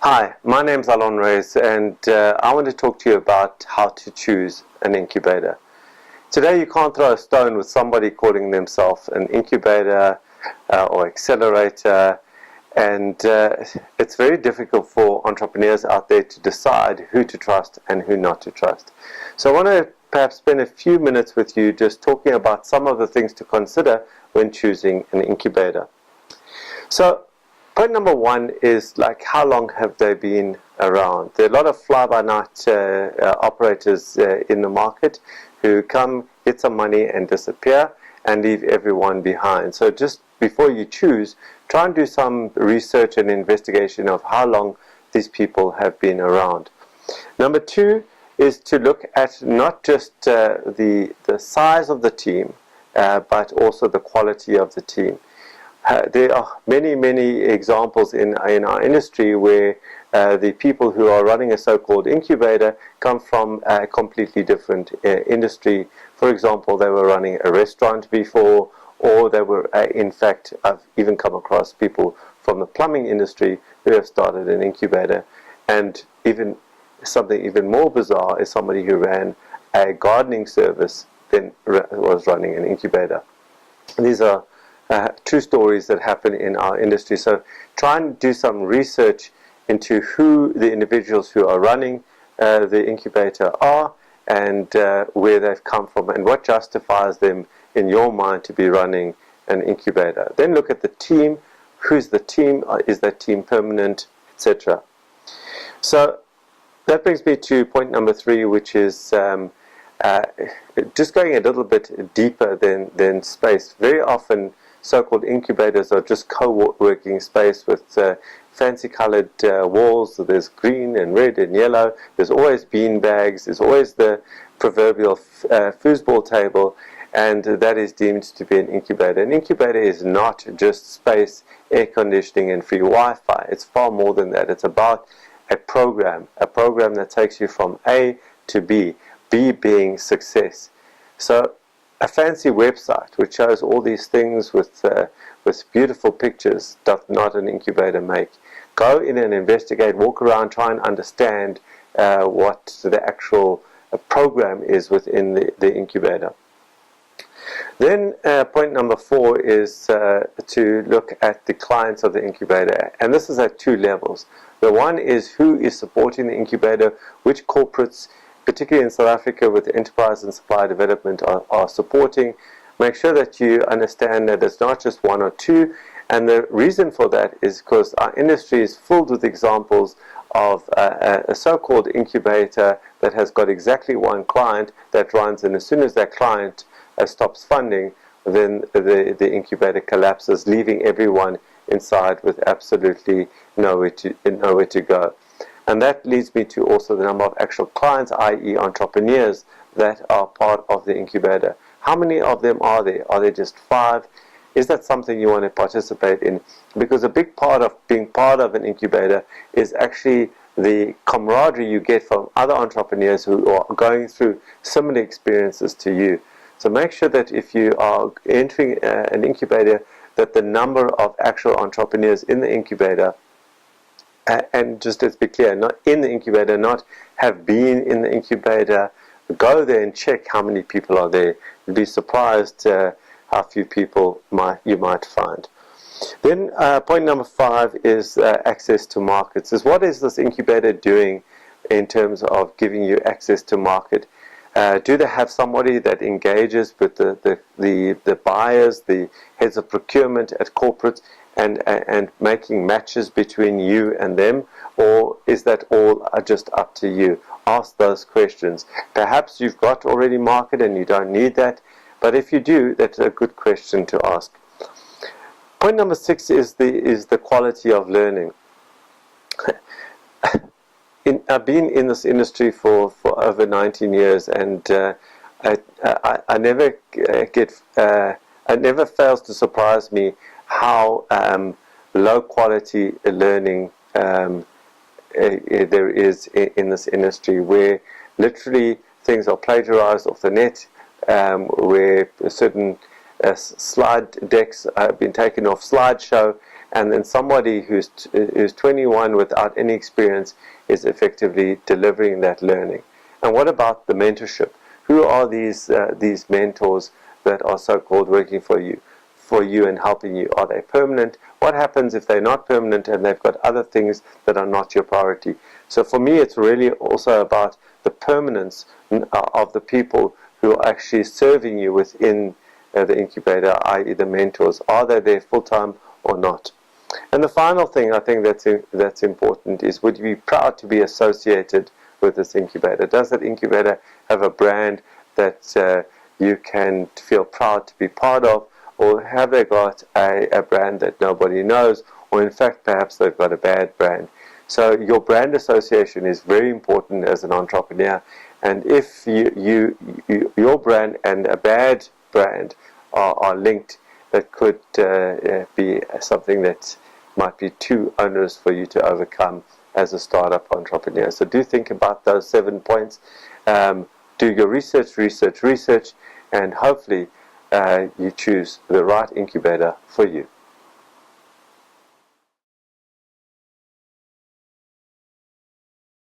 Hi, my name's Allon Raiz, and I want to talk to you about how to choose an incubator. Today you can't throw a stone with somebody calling themselves an incubator or accelerator, and it's very difficult for entrepreneurs out there to decide who to trust and who not to trust. So I want to perhaps spend a few minutes with you just talking about some of the things to consider when choosing an incubator. So point number one is, like, how long have they been around? There are a lot of fly-by-night operators in the market who come, get some money and disappear and leave everyone behind. So just before you choose, try and do some research and investigation of how long these people have been around. Number two is to look at not just the size of the team, but also the quality of the team. There are many examples in our industry where the people who are running a so-called incubator come from a completely different industry. For example, they were running a restaurant before, or they were, in fact, I've even come across people from the plumbing industry who have started an incubator. And even something even more bizarre is somebody who ran a gardening service, then was running an incubator. These are true stories that happen in our industry. So try and do some research into who the individuals who are running the incubator are, and where they've come from, and what justifies them in your mind to be running an incubator. Then look at the team. Who's the team? Is that team permanent, etc.? So that brings me to point number three, which is just going a little bit deeper than space. Very often so-called incubators are just co-working space with fancy colored walls. So there's green and red and yellow. There's always bean bags. There's always the proverbial foosball table, and that is deemed to be an incubator. An incubator is not just space, air conditioning and free Wi-Fi. It's far more than that. It's about a program that takes you from A to B, B being success. So a fancy website which shows all these things with beautiful pictures does not an incubator make. Go in and investigate, walk around, try and understand what the actual program is within the incubator. Then point number four is to look at the clients of the incubator, and this is at two levels. The one is who is supporting the incubator, which corporates, particularly in South Africa with enterprise and supply development, are supporting. Make sure that you understand that it's not just one or two, and the reason for that is because our industry is filled with examples of a so-called incubator that has got exactly one client that runs, and as soon as that client stops funding, then the incubator collapses, leaving everyone inside with absolutely nowhere to go. And that leads me to also the number of actual clients, i.e. entrepreneurs, that are part of the incubator. How many of them are there? Are there just 5? Is that something you want to participate in? Because a big part of being part of an incubator is actually the camaraderie you get from other entrepreneurs who are going through similar experiences to you. So make sure that if you are entering an incubator, that the number of actual entrepreneurs in the incubator, and just let's be clear, not in the incubator, not have been in the incubator, go there and check how many people are there. You'll be surprised how few people you might find. Then point number 5 is access to markets. What is this incubator doing in terms of giving you access to market? Do they have somebody that engages with the buyers, the heads of procurement at corporates, and making matches between you and them, or is that all just up to you? Ask those questions. Perhaps you've got already market and you don't need that, but if you do, that's a good question to ask. Point number 6 is the quality of learning. I've been in this industry for over 19 years, and I never it never fails to surprise me how low quality learning there is in this industry, where literally things are plagiarized off the net, where certain slide decks have been taken off slideshow, and then somebody who's 21 without any experience is effectively delivering that learning. And what about the mentorship? Who are these mentors that are so-called working for you and helping you? Are they permanent? What happens if they're not permanent and they've got other things that are not your priority? So for me, it's really also about the permanence of the people who are actually serving you within the incubator, i.e. the mentors. Are they there full-time or not? And the final thing I think that's important is, would you be proud to be associated with this incubator? Does that incubator have a brand that you can feel proud to be part of, or have they got a brand that nobody knows, or in fact perhaps they've got a bad brand? So your brand association is very important as an entrepreneur, and if your brand and a bad brand are linked, that could be something that might be too onerous for you to overcome as a startup entrepreneur. So do think about those 7 points. Do your research, and hopefully you choose the right incubator for you.